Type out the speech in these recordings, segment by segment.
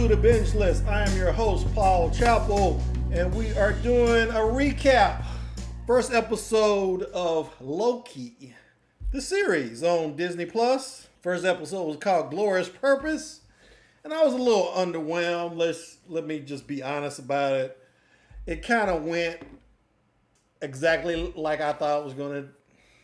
to the Binge List. I am your host, Paul Chappell, and we are doing a recap. First episode of Loki, the series on Disney Plus. First episode was called Glorious Purpose, and I was a little underwhelmed. Let me just be honest about it. It kind of went exactly like I thought it was going to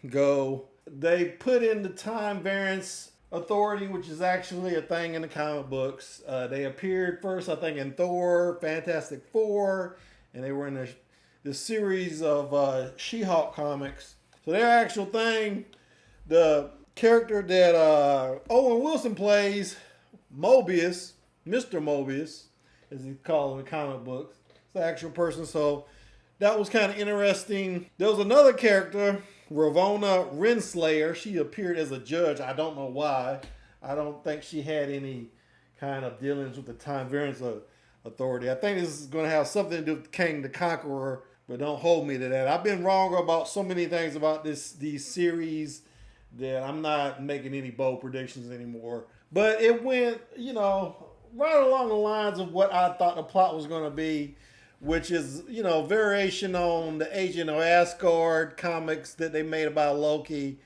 go. They put in the time variance authority, which is actually a thing in the comic books. They appeared first, I think, in Thor, Fantastic Four, and they were in the series of She-Hulk comics. So their actual thing, the character that Owen Wilson plays, Mobius, Mr. Mobius, as he's called in the comic books, it's the actual person. So that was kind of interesting. There was another character, Ravonna Renslayer. She appeared as a judge. I don't know why. I don't think she had any kind of dealings with the time variance authority. I think this is going to have something to do with King the Conqueror, but don't hold me to that. I've been wrong about so many things about these series that I'm not making any bold predictions anymore. But it went, right along the lines of what I thought the plot was going to be, which is, variation on the Agent of Asgard comics that they made about Loki.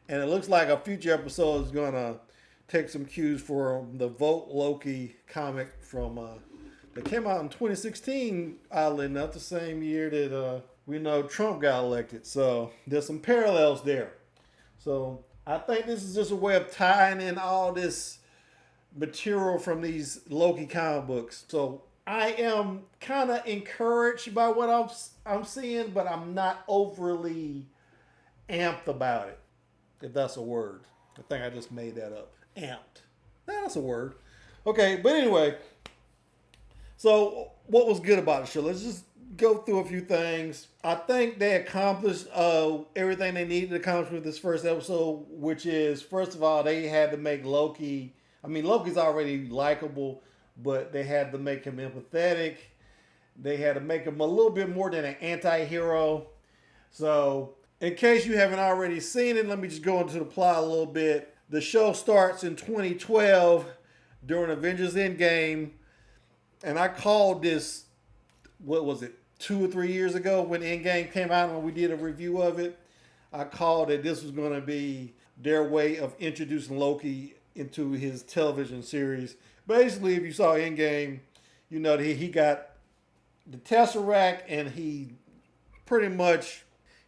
And it looks like a future episode is going to take some cues from the Vote Loki comic from that came out in 2016, oddly enough, the same year that we know Trump got elected. So there's some parallels there. So I think this is just a way of tying in all this material from these Loki comic books. So I am kind of encouraged by what I'm seeing, but I'm not overly amped about it, if that's a word. I think I just made that up. Amped. That's a word. Okay, but anyway, so what was good about the show? Let's just go through a few things. I think they accomplished everything they needed to accomplish with this first episode, which is, first of all, they had to make Loki. I mean, Loki's already likable, but they had to make him empathetic. They had to make him a little bit more than an anti-hero. So, in case you haven't already seen it, let me just go into the plot a little bit. The show starts in 2012 during Avengers Endgame. And I called this, 2 or 3 years ago when Endgame came out and we did a review of it. I called it this was going to be their way of introducing Loki into his television series. Basically, if you saw Endgame, you know that he got the Tesseract and he pretty much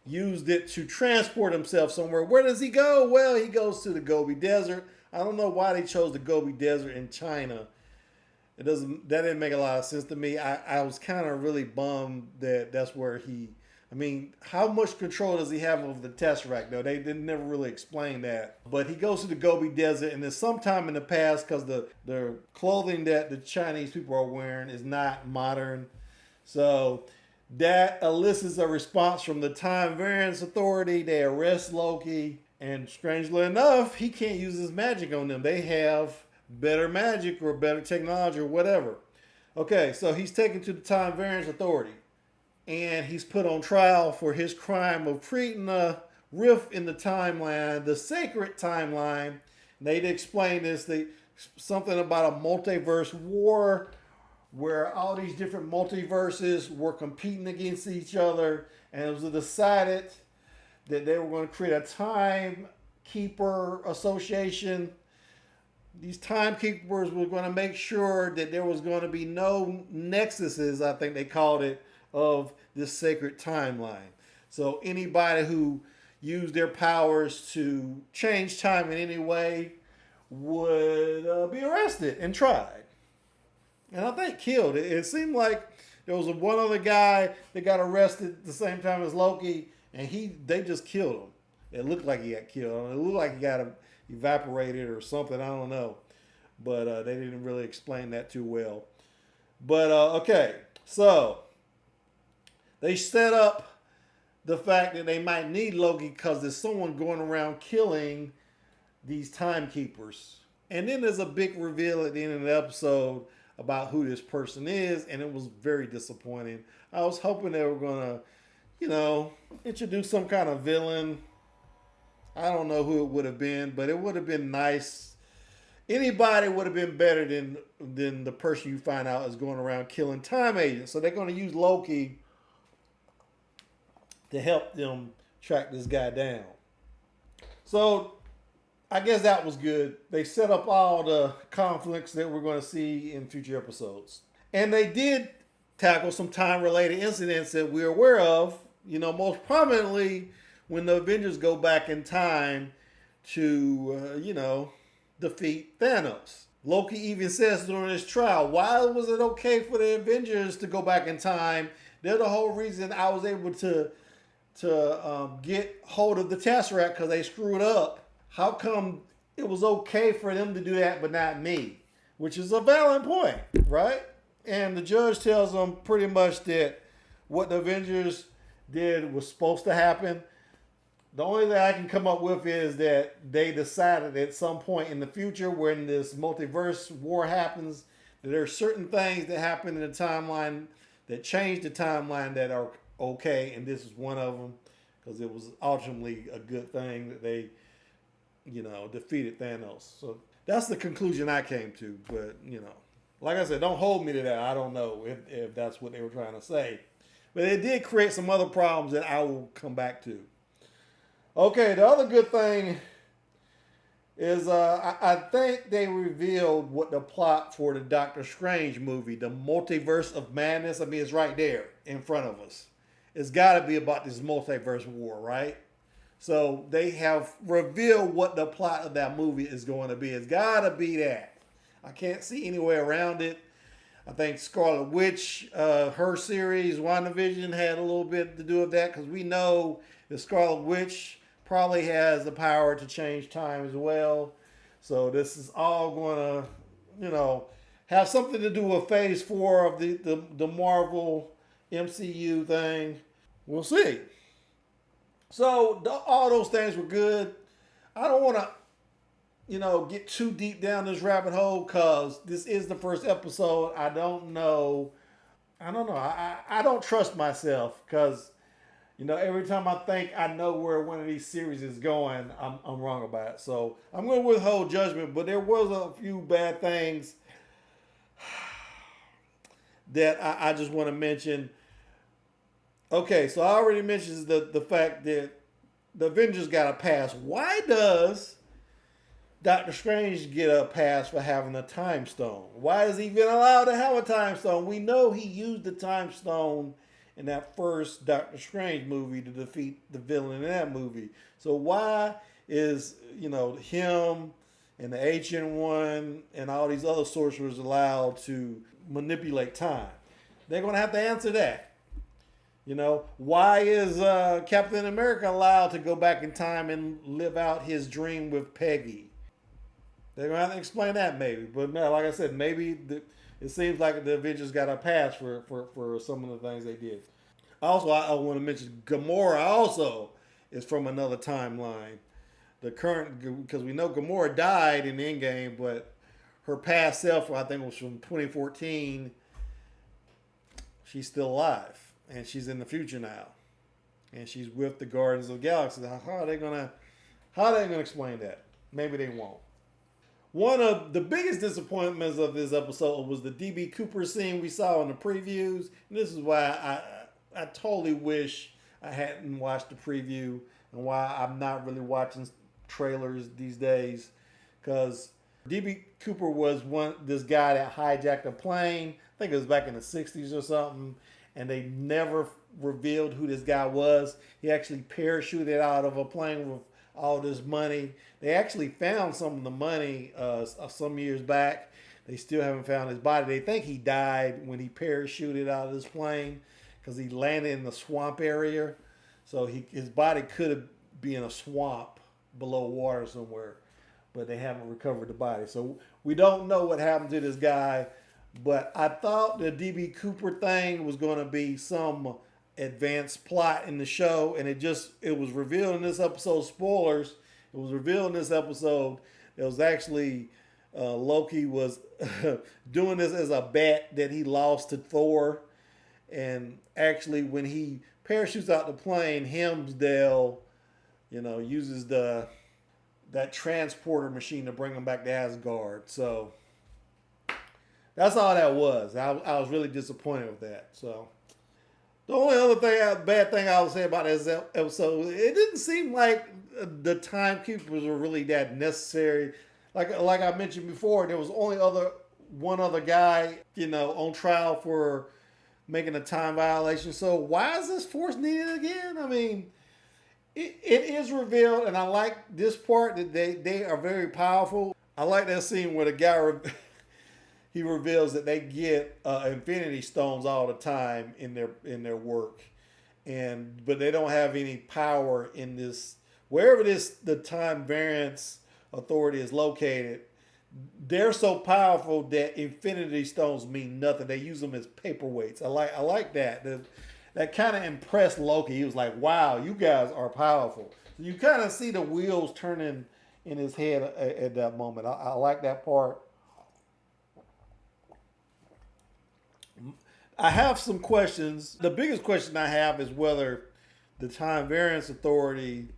used it to transport himself somewhere. Where does he go? Well, he goes to the Gobi Desert. I don't know why they chose the Gobi Desert in China. That didn't make a lot of sense to me. I was kind of really bummed that that's where how much control does he have over the Tesseract, though? They didn't never really explain that. But he goes to the Gobi Desert, and there's sometime in the past, because the clothing that the Chinese people are wearing is not modern. So that elicits a response from the Time Variance Authority. They arrest Loki, and strangely enough, he can't use his magic on them. They have better magic or better technology or whatever. Okay, so he's taken to the Time Variance Authority. And he's put on trial for his crime of creating a rift in the timeline, the sacred timeline. They'd explain this, something about a multiverse war where all these different multiverses were competing against each other. And it was decided that they were going to create a timekeeper association. These timekeepers were going to make sure that there was going to be no nexuses, I think they called it, of this sacred timeline. So anybody who used their powers to change time in any way would be arrested and tried. And I think killed. It seemed like there was one other guy that got arrested at the same time as Loki, and they just killed him. It looked like he got killed. It looked like he got evaporated or something. I don't know. But they didn't really explain that too well. But, okay. So they set up the fact that they might need Loki because there's someone going around killing these timekeepers. And then there's a big reveal at the end of the episode about who this person is, and it was very disappointing. I was hoping they were going to, introduce some kind of villain. I don't know who it would have been, but it would have been nice Anybody would have been better than the person you find out is going around killing time agents. So they're going to use Loki to help them track this guy down. So I guess that was good. They set up all the conflicts that we're going to see in future episodes. And they did tackle some time related incidents that we're aware of. Most prominently when the Avengers go back in time to, defeat Thanos. Loki even says during his trial, why was it okay for the Avengers to go back in time? They're the whole reason I was able to get hold of the Tesseract because they screwed up. How come it was okay for them to do that but not me? Which is a valid point, right? And the judge tells them pretty much that what the Avengers did was supposed to happen. The only thing I can come up with is that they decided at some point in the future when this multiverse war happens, that there are certain things that happen in the timeline that change the timeline that are okay, and this is one of them because it was ultimately a good thing that they, defeated Thanos. So that's the conclusion I came to. But, like I said, don't hold me to that. I don't know if that's what they were trying to say. But it did create some other problems that I will come back to. Okay, the other good thing is I think they revealed what the plot for the Doctor Strange movie, the Multiverse of Madness. I mean, it's right there in front of us. It's got to be about this multiverse war, right? So they have revealed what the plot of that movie is going to be. It's got to be that. I can't see any way around it. I think Scarlet Witch, her series, WandaVision, had a little bit to do with that because we know that Scarlet Witch probably has the power to change time as well. So this is all going to, have something to do with Phase 4 of the Marvel MCU thing. We'll see. So all those things were good. I don't want to, get too deep down this rabbit hole because this is the first episode. I don't know. I don't trust myself because, every time I think I know where one of these series is going, I'm wrong about it. So I'm going to withhold judgment, but there was a few bad things that I just want to mention. Okay, so I already mentioned the fact that the Avengers got a pass. Why does Doctor Strange get a pass for having a time stone? Why is he even allowed to have a time stone? We know he used the time stone in that first Doctor Strange movie to defeat the villain in that movie. So why is, him and the Ancient One and all these other sorcerers allowed to manipulate time? They're going to have to answer that. Why is Captain America allowed to go back in time and live out his dream with Peggy? They're going to have to explain that maybe. But like I said, maybe it seems like the Avengers got a pass for some of the things they did. Also, I want to mention Gamora also is from another timeline. The current, because we know Gamora died in Endgame, but her past self, I think, was from 2014. She's still alive. And she's in the future now. And she's with the Guardians of the Galaxy. How are they gonna explain that? Maybe they won't. One of the biggest disappointments of this episode was the DB Cooper scene we saw in the previews. And this is why I totally wish I hadn't watched the preview and why I'm not really watching trailers these days. Because DB Cooper was this guy that hijacked a plane. I think it was back in the 60s or something. And they never revealed who this guy was. He actually parachuted out of a plane with all this money. They actually found some of the money some years back. They still haven't found his body. They think he died when he parachuted out of this plane because he landed in the swamp area. So his body could be in a swamp below water somewhere, but they haven't recovered the body. So we don't know what happened to this guy. But I thought the DB Cooper thing was going to be some advanced plot in the show, and it was revealed in this episode. Spoilers. It was revealed in this episode. It was actually Loki was doing this as a bet that he lost to Thor, and actually when he parachutes out the plane, Hemsdale, uses the that transporter machine to bring him back to Asgard. So that's all that was. I was really disappointed with that. So the only other bad thing I would say about this episode, it didn't seem like the timekeepers were really that necessary. Like I mentioned before, there was only one other guy, on trial for making a time violation. So why is this force needed again? I mean, it is revealed, and I like this part that they are very powerful. I like that scene where the guy he reveals that they get Infinity Stones all the time in their work, but they don't have any power in this wherever the time variance authority is located. They're so powerful that Infinity Stones mean nothing. They use them as paperweights. I like that. That kind of impressed Loki. He was like, "Wow, you guys are powerful." You kind of see the wheels turning in his head at that moment. I like that part. I have some questions. The biggest question I have is whether the Time Variance Authority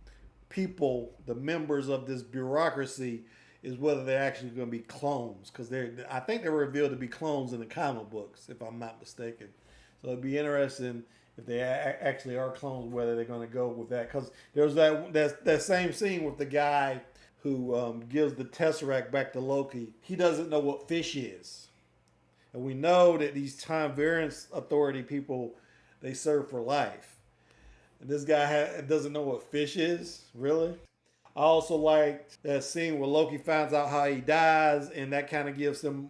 people, the members of this bureaucracy, is whether they're actually going to be clones. Because I think they're revealed to be clones in the comic books, if I'm not mistaken. So it'd be interesting if they actually are clones, whether they're going to go with that. Because there's that same scene with the guy who gives the Tesseract back to Loki. He doesn't know what fish is. And we know that these Time Variance Authority people, they serve for life. And this guy doesn't know what fish is, really. I also like that scene where Loki finds out how he dies, and that kind of gives him,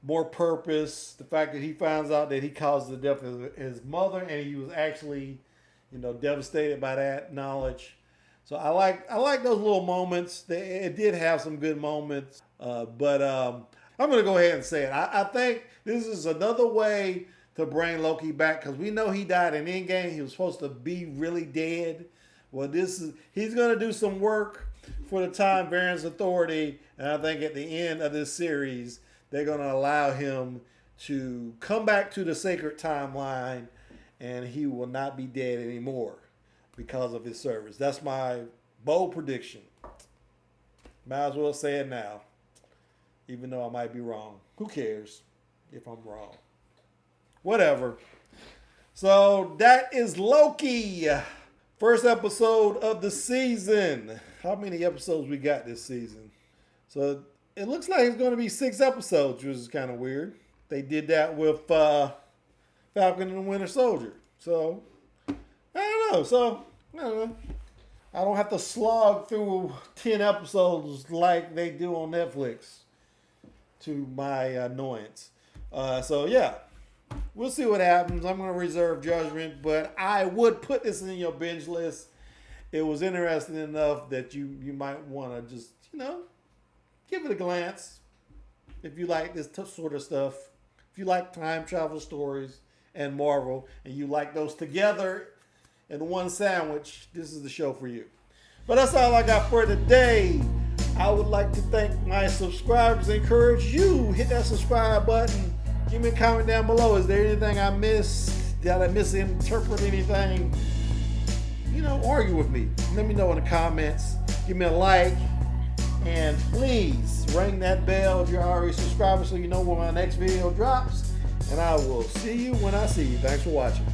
more purpose. The fact that he finds out that he caused the death of his mother, and he was actually, devastated by that knowledge. So I like those little moments. It did have some good moments, but I'm going to go ahead and say it. I think this is another way to bring Loki back, because we know he died in Endgame. He was supposed to be really dead. Well, he's going to do some work for the Time Variance Authority, and I think at the end of this series, they're going to allow him to come back to the sacred timeline, and he will not be dead anymore because of his service. That's my bold prediction. Might as well say it now, even though I might be wrong. Who cares if I'm wrong? Whatever. So that is Loki. First episode of the season. How many episodes we got this season? So it looks like it's going to be 6 episodes, which is kind of weird. They did that with Falcon and the Winter Soldier. So, I don't know. I don't have to slog through 10 episodes like they do on Netflix, to my annoyance. We'll see what happens. I'm going to reserve judgment, but I would put this in your binge list. It was interesting enough that you might want to just, give it a glance if you like this sort of stuff. If you like time travel stories and Marvel, and you like those together in one sandwich, this is the show for you. But that's all I got for today. I would like to thank my subscribers and encourage you, hit that subscribe button. Give me a comment down below. Is there anything I missed? Did I misinterpret anything? Argue with me. Let me know in the comments. Give me a like. And please ring that bell if you're already subscribed so you know when my next video drops. And I will see you when I see you. Thanks for watching.